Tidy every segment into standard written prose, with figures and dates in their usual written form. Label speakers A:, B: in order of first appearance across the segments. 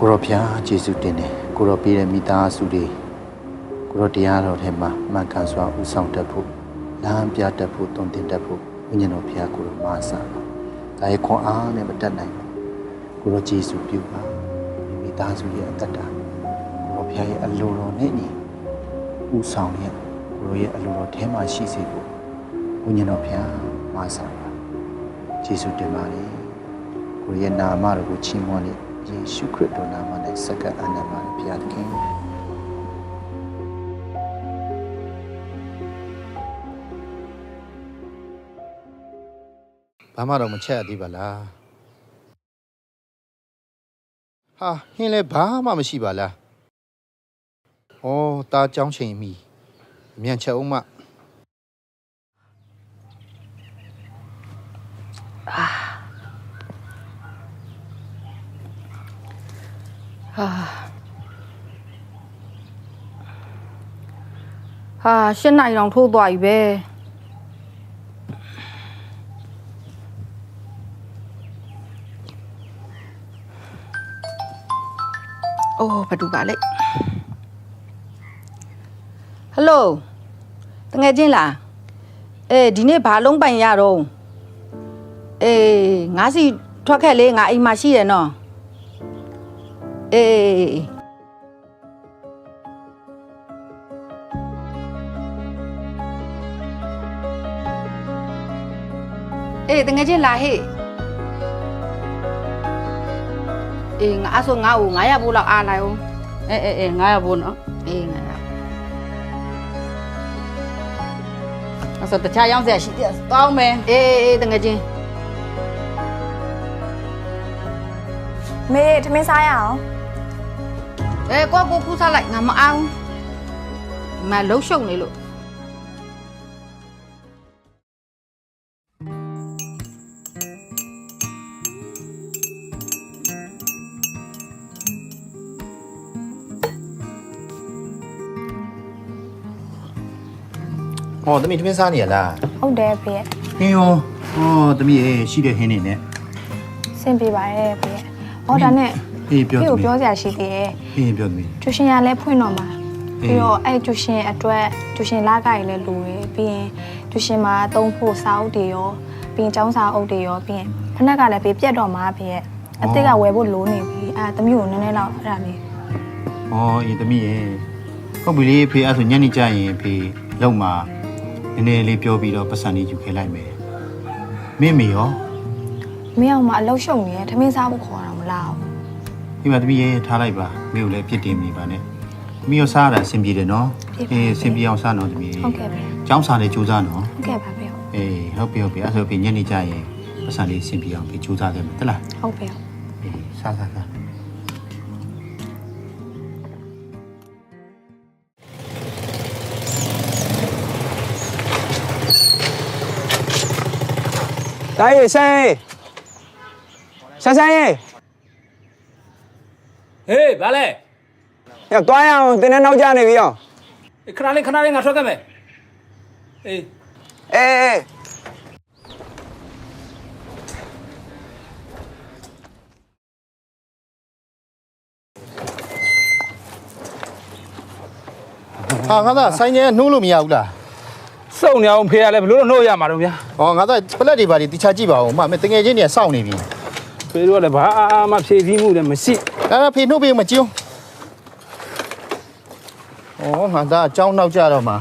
A: ကိုရောဖျားကျေးဇူးတင်တယ်ကိုရောပေးတဲ့မိသားစုတွေကိုရောတရားတော်ထဲမှာမှန်ကန်စွာဥဆောင်တတ်ဖို့လမ်းပြတတ်ဖို့တုံတင်တတ်ဖို့ဝိညာဉ်တော်ဖျားကိုရောမဆာဒါရဲ့ခွန်အားနဲ့မတတ်နိုင်ဘူးကိုရောကျေးဇူးပြုပါမိသားစုရဲ့အသက်တာကိုရောဖျားရဲ့အလိုတော်နဲ့ညီဥဆောင်ရဲ့ကိုရောရဲ့အလိုတော်ထဲမှာရှိစေဖို့ဝိညာဉ်တော်ဖျားမဆာပါကျေးဇူးတင်ပါတယ်ကိုရဲ့နာမတော်ကိုချီးမွမ်းတဲ့ယေရှုခရစ်တော်နာမနဲ့စက္ကအနန္တမှာဘုရားသခင်ဘာမှတော့မချက်ရသေးပါလားဟာဟင်းလည်းဘာမှမရှိပါလားဩตาကြောင်းချိန်မိမြန်ချက်အောင်မ
B: ရှင်းနိုင်အောင်ထိုးသွားပြီပဲအိုးဘာတူပါလဲဟယ်လိုတငယ်ချင်းလားဒီနေ့ဘာလုံးပိုင်ရတော့ငါစီထွက်ခဲ့လေငါအိမ်မှာရှိတယ်နော်တငယ်ချင်းလာဟေ့ငါဆိုငါ့ကို900ဘိုးလောက်အားလိုက်အောင်900ဘိုးနော်900အဲ့ဆိုတခြားရောင်းစရာရှိတယ်တောင်းမယ်တငယ်ချင်း
C: မေထမင်းစားရအောင်
B: ကိုဖူးစားလိုက်ငါမအောင်မလှုပ်ရှုပ်နေလို့
A: ဟောသမီးထမင်းစားနေရလား
C: ဟုတ်တယ်ဖေရဲ့
A: ဟင်းရောသမီးရဲ့ရှိတဲ့ဟင်းနေနဲ့
C: ဆင်ပြေပါရဲ့ဖေရဲ့ဒါနဲ့
A: ဖေးပြောသမီး
C: ပြောစရာရှိသေးတယ်
A: ဖေးပြောသမီး
C: ကျူရှင်ရလဲဖွင့်တော့မှာပြီးတော့အဲ့ကျူရှင်အတွက်ကျူရှင်လာကြရလဲလိုရယ်ပြီးရင်ကျူရှင်မှာသုံးဖို့စာအုပ်တွေရောပြီးရင်ကျောင်းစာအုပ်တွေရောပြီးရင်ဖနက်ကလည်းဖေးပြတ်တော့မှာဖေရဲ့အစ်စ်ကဝယ်ဖို့လိုနေပြီသမီးကိုနည်းနည်းလောက်အဲ့ဒါလေး
A: အေးသမီးရဲ့ဟုတ်ပြီလေဖေးအဲ့ဆိုညနေကျရင်ဖေးလုံမှာနည်းနည်းလေးပြောပြီးတော့ပတ်စံလေးယူခဲ့လိုက်မယ်မင်းမေရော
C: မင်းအောင်မအလောက်ရှုံနေရထမင်းစားဖို့ခေါ်တာမလား
A: ဒီမှာတပည့်ရဲ့ထားလိုက်ပါမင်းကိုလည်းပြစ်တင်နေပါနဲ့မင်းရောစားရတာအဆင်ပြေတယ်နော်အဆင်ပြေအောင်စားနော်တပည့်
C: ဟုတ်ကဲ့ဗျ
A: ကျောင်းစားလေးစူးစမ်းနော်
C: ဟုတ်ကဲ့ပါဗျ
A: ဟုတ်ပြီအဲ့ဆိုဖေညနေကျရင်ပတ်စံလေးအဆင်ပြေအောင်ဖေစူးစမ်းခဲ့မယ်တလား
C: ဟုတ်ပြီ
A: စား
D: 大爷，三爷，
E: ဘာလဲ
D: 要端阳等下闹家那边哟。
E: ခဏလေးငါထွက်ခဲ့မယ်
A: ငါသားဆိုင်ငယ်နှိုးလို့မရဘူးလား
E: စုံနေအောင်ဖေးရလဲဘလို့နှိုးရမှာတော့ဗျာ
A: ငါသားပလက်တွေပါတီချကြည့်ပါဦးမတငယ်ချင်းတွေကစောင့်နေပြီ
E: ဖေးတို့ကလည်းဘာမှဖြည့်စည်းမှုလည်းမရှိ
A: ဖေးနှုတ်ပေးမကြည့်ငါသားအကြောင်းနောက်ကြတော့မှာ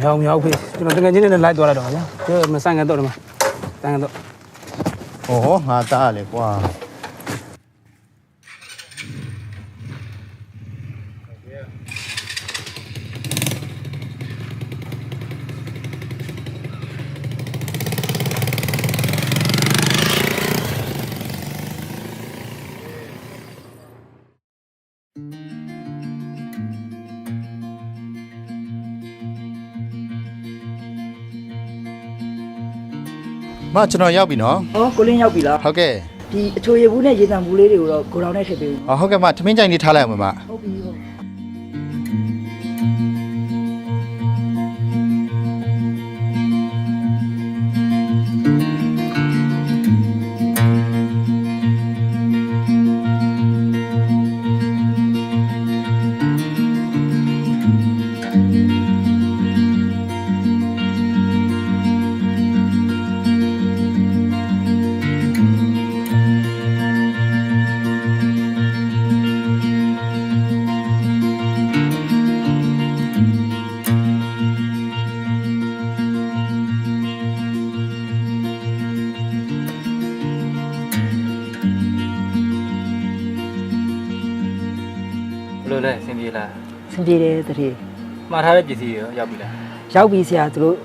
E: မြောက်ဖေးကျွန်တော်တကယ်ချင်းနဲ့လိုက်သွားလိုက်တော့ဗျာမဆိုင်ကတော့ဒီမှာဆိုင်ကတော့
A: ငါသားလေကွာကျွန်တော်ရောက်ပြီနော်
F: ကိုလင်းရောက်ပြီလား
A: ဟုတ်ကဲ့
F: ဒီအချိုရည်ဘူးနဲ့ရေတံဘူးလေးတွေကိုတော့ကိုတောင်နဲ့ထည့်ပေးဦး
A: ဟုတ်ကဲ့မထမင်းကြိုင်လေးထားလိုက်အောင်မ
F: ဟုတ်ပြီဟုတ် ပြေတယ်တတိ
E: မှားထားတဲ့ပစ္စည်းရောရောက်ပြီလား
F: ရောက်ပြီဆရာသူတို့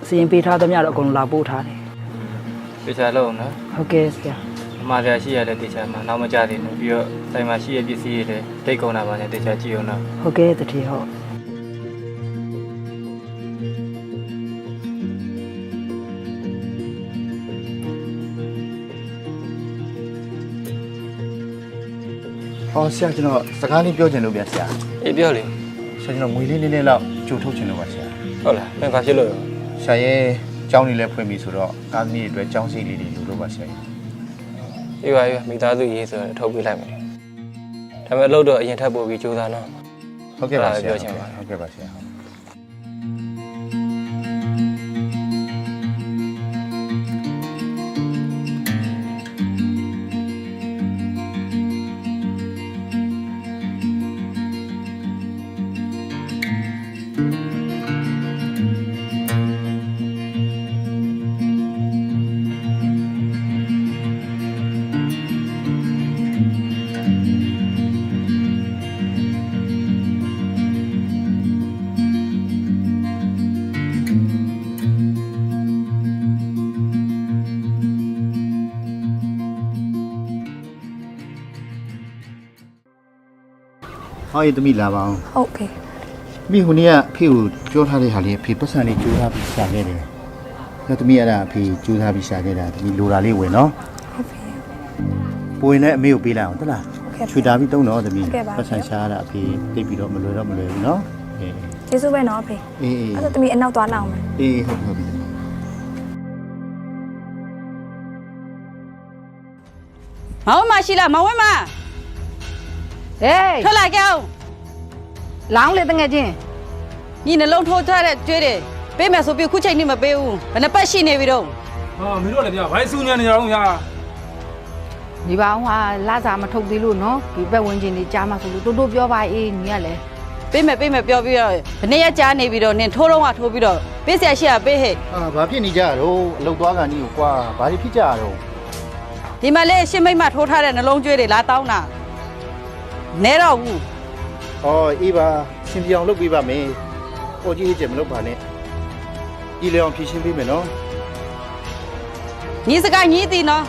F: စီရင်ပေးထားသမျှတော့အကုန်လုံးလာပို့ထားတယ်
E: တေချာလုံးနော်
F: ဟုတ်ကဲ့ဆရာ
E: မှားရရှိရတဲ့တေချာမှာနောက်မကြသေးဘူးပြီးတော့ဆိုင်မှာရှိရပစ္စည်းတွေတိတ်ကုန်တာပါနဲ့တေချာကြည့်အောင်နော်
F: ဟုတ်ကဲ့တတိဟုတ်
A: ဟောဆရာကျွန်တော်စကားလေးပြောချင်လို့ဗျာဆရာ
E: အေးပြောလေ
A: ဆရာကျွန်တော်ငွေလေးနည်းနည်းလောက်ကြိုထုတ်ချင်လို့ပါဆရာ
E: ဟုတ်လားမင်းဘာဖြစ်လို့
A: ဆရာရဲ့ကျောင်းလေးလည်းဖွင့်ပြီဆိုတော့ကားသမီးတွေအတွက်ကျောင်းစိတ်လေးတွေလိုလို့ပါဆရာ
E: အေးပါမိသားစုရေးဆိုတော့ထုတ်ပြလိုက်မယ်ဒါပေမဲ့အလုပ်တော့အရင်ထပ်ပို့ပြီးကြိုးစားနော်
A: ဟုတ်ကဲ့ပါဆရာ
E: ပြောချင်ပါ
A: ဟုတ်ကဲ့ပါဆရာ ဟောရေးသမီးလာပါအောင်
C: ဟုတ်ဖေ
A: မိခုနေ့ကဖေကိုပြောထားတဲ့ဟာလေးဖေပတ်စံလေးကြိုးထားပြီးရှာခဲ့တယ်။နောက်သမီးအဲ့ဒါဖေကြိုးထားပြီးရှာခဲ့တာသမီးလိုတာလေးဝင်နော်
C: ဟုတ်ဖေ
A: ။ပိုရင်လည်းအမေကိုပေးလိုက်အောင်ဟုတ်လား
C: ဟုတ်ကဲ့
A: ။ချွေတာပြီးတုံးတော့သမီး
C: ဟုတ်ကဲ့ပါ
A: ပတ်စံရှာရတာအဖေတိတ်ပြီးတော့မလွယ်တော့မလွယ်ဘူးနော်။အေး
C: ကျေးဇူးပဲနော်ဖေ
A: အေးအေး
C: အဲ့ဒါသမီးအနောက်သွားလောက်မယ်
A: အေးဟုတ်ပြီဟုတ်ပြီ
B: မောင်မရှိလားမောင်ဝဲမဟေးထွက်လာကြအောင်လောင်းလေတငယ်ချင်းညီနှလုံးထိုးထားတဲ့ကျွေးတယ်ပေးမယ်ဆိုပြီးခုချိန်နေမပေးဘူးဘယ်နှပတ်ရှိနေပြီတော့
E: ဟာမင်းတို့လည်းဗျာဘာစူးညံနေကြအောင်ဗျာ
B: ဒီပါအောင်ဟာလာစားမထုတ်သေးလို့နော်ဒီဘက်ဝင်ချင်းနေကြားမှာဆိုလို့တိုးတိုးပြောပါအေးညီကလည်းပေးမယ်ပြောပြီးတော့ဘယ်နှစ်ရက်ကြားနေပြီးတော့နင်ထိုးတော့ကထိုးပြီးတော့ပေးเสียရှိရပေးဟဲ့
A: ။အာဘာဖြစ်နေကြရတော့အလုတ်သွားကန်ကြီးကိုကွာဘာတွေဖြစ်ကြရတော့
B: ဒီမှာလေရှင်းမိတ်မထိုးထားတဲ့နှလုံးကျွေးတွေလာတောင်းတာနဲတော့ဘူး
A: ။ဟောအေးပါရှင်ပြောင်လုပ်ပေးပါမယ်။ဟိုကြီးကြီးမလုပ်ပါနဲ့။ဒီလေအောင်ဖြည့်ရှင်းပေးမယ်နော်
B: ညီစကားညီးတီနော်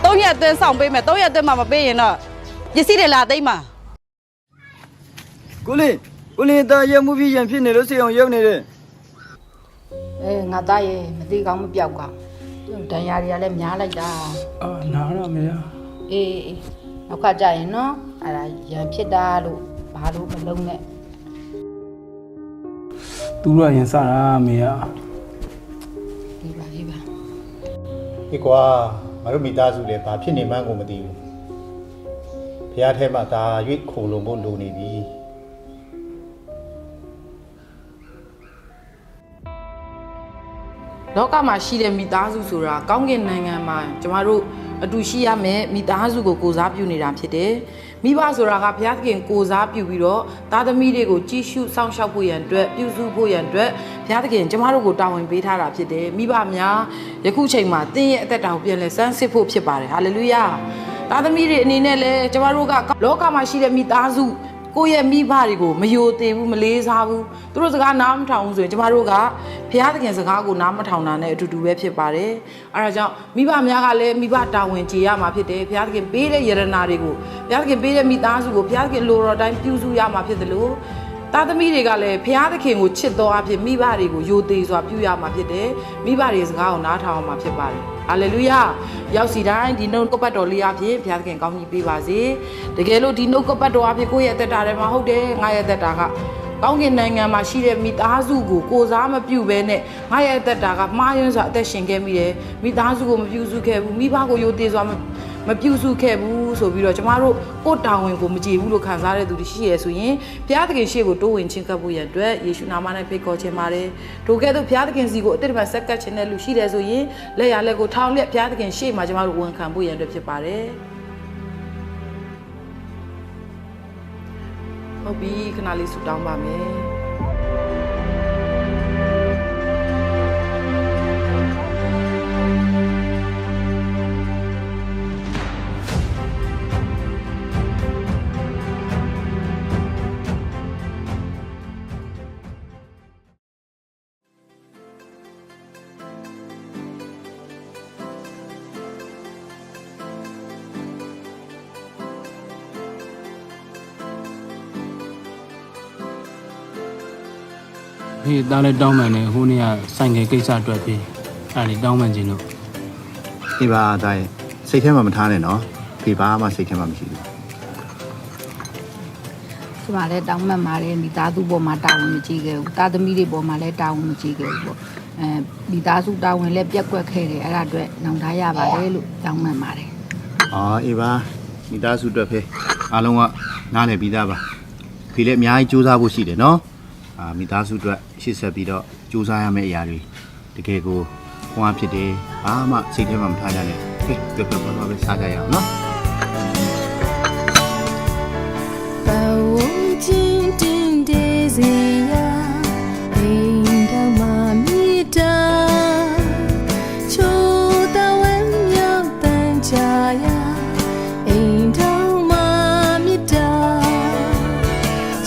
B: 3ရက်အတွင်းဆောင်ပေးမယ်3ရက်အတွင်းမှမပေးရင်တော့ပစ္စည်းတွေလာသိမ်းမှာ
D: ကိုလေးတာရမှုပြီးရန်ဖြစ်နေလို့စိတ်အောင်ရောက်နေတယ်
B: အေးငါသားရေမသိကောင်းမပြောက်ကောင်းဒဏ်ရာတွေကလည်းများလိုက်တာ
E: အာနားတော့မရ
B: အေးနောက်ကကြရင်နော်အဲ့ဒါရံဖြစ်တာလို့ဘာလို့မလုံးနဲ့
E: သူတို့ကရင်စတာမေရ
B: ဒီပါ
A: ။ဒီကွာငါတို့မိသားစုလည်းဘာဖြစ်နေမှန်းကိုမသိဘူး။ဖះထဲမှာဒါရွေးခုံလုံးဖို့လိုနေပြီ။
G: လောကမှာရှိတဲ့မိသားစုဆိုတာကောင်းကင်နိုင်ငံမှာကျမတို့အတူရှိရမယ်မိသားစုကိုကိုစားပြုနေတာဖြစ်တယ်။မိဘဆိုတာကဘုရားသခင်ကိုစားပြုပြီးတော့သားသမီးတွေကိုကြည့်ရှုစောင့်ရှောက်ဖို့ရန်အတွက်ပြုစုဖို့ရန်အတွက်ဘုရားသခင်ကျမတို့ကိုတာဝန်ပေးထားတာဖြစ်တယ်။မိဘများယခုချိန်မှာသင်ရဲ့အသက်တာကိုပြန်လဲစမ်းစစ်ဖို့ဖြစ်ပါတယ်။ဟာလေလုယာ။သားသမီးတွေအနေနဲ့လည်းကျမတို့ကလောကမှာရှိတဲ့မိသားစုကိုယ့်ရဲ့မိဘတွေကိုမယိုသေးဘူးမလေးစားဘူးသူတို့စကားနားမထောင်ဘူးဆိုရင်ကျမတို့ကဘုရားသခင်စကားကိုနားမထောင်တာနဲ့အတူတူပဲဖြစ်ပါတယ်အဲဒါကြောင့်မိဘများကလည်းမိဘတာဝန်ကျေရမှာဖြစ်တယ်ဘုရားသခင်ပေးတဲ့ယရနာတွေကိုဘုရားသခင်ပေးတဲ့မိသားစုကိုဘုရားသခင်လိုတော်တိုင်းပြုစုရမှာဖြစ်တယ်လို့သားသမီးတွေကလည်းဘုရားသခင်ကိုချစ်တော်အဖြစ်မိဘတွေကိုယိုသေးစွာပြုရမှာဖြစ်တယ်မိဘတွေစကားကိုနားထောင်ရမှာဖြစ်ပါတယ်ဟာလေလုယာရောက်စီတိုင်းဒီနှုတ်ကပတ်တော်လေးအဖြစ်ဘုရားသခင်ကောင်းကြီးပေးပါစေတကယ်လို့ဒီနှုတ်ကပတ်တော်အဖြစ်ကိုယ့်ရဲ့အသက်တာထဲမှာဟုတ်တယ်ငါရဲ့အသက်တာကကောင်းကင်နိုင်ငံမှာရှိတဲ့မိသားစုကိုကိုစားမပြုဘဲနဲ့ငါရဲ့အသက်တာကမှားယွင်းစွာအသက်ရှင်ခဲ့မိတယ်မိသားစုကိုမပြုစုခဲ့ဘူးမိဘကိုယိုသေးစွာမပြုစုခဲ့ဘူးဆိုပြီးတော့ကျမတို့ကိုယ်တာဝန်ကိုမကြည့်ဘူးလို့ခံစားတဲ့သူတွေရှိရဆိုရင်ဘုရားသခင်ရှေ့ကိုတိုးဝင်ချင်းကပ်ဖို့ရန်အတွက်ယေရှုနာမနဲ့ဖိတ်ခေါ်ခြင်းပါတယ်တို့ကဲ့သို့ဘုရားသခင်စီကိုအတိတ်မှာဆက်ကပ်ခြင်းတဲ့လူရှိတယ်ဆိုရင်လက်ရလက်ကိုထောင်းလက်ဘုရားသခင်ရှေ့မှာကျမတို့ဝန်ခံဖို့ရန်အတွက်ဖြစ်ပါတယ်ဟုတ်ပြီခဏလေးဆူတောင်းပါမယ်
E: ဖေးသားလည်းတောင်းမှန်တယ်ဟိုနေ့ကဆိုင်ငယ်ကိစ္စအတွက်ဖေးအဲ့ဒါလေးတောင်းမှန်ခြင်းလို့
A: ဒီပါသားရဲ့စိတ်ထဲမှာမထားနဲ့နော်ဖေဘာမှစိတ်ထဲမှာမရှိဘူး
B: ဒီမှာလည်းတောင်းမှန်ပါတယ်မိသားစုပေါ်မှာတာဝန်မကြီးခဲ့ဘူးသားသမီးတွေပေါ်မှာလည်းတာဝန်မကြီးခဲ့ဘူးပေါ့မိသားစုတာဝန်လည်းပြက်ကွက်ခဲ့တယ်အဲ့ဒါအတွက်နောင်ထားရပါတယ်လို့တောင်းမှန်ပါတယ်
A: အော်အေးပါမိသားစုအတွက်ဖေအားလုံးကနားလည်ပြီးသားပါဖေလည်းအများကြီးစူးစမ်းဖို့ရှိတယ်နော်မိသားစုအတွက်ရှေ့ဆက်ပြီးတော့စူးစမ်းရမယ့်အရာတွေတကယ်ကိုဟောဖြစ်တယ်ဘာမှစိတ်ထဲမှာမထားကြနဲ့ဖေပြပြပါပဲစားကြရအောင်နော်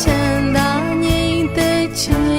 H: ချမ်းသာငြိမ်သက်ခြင်း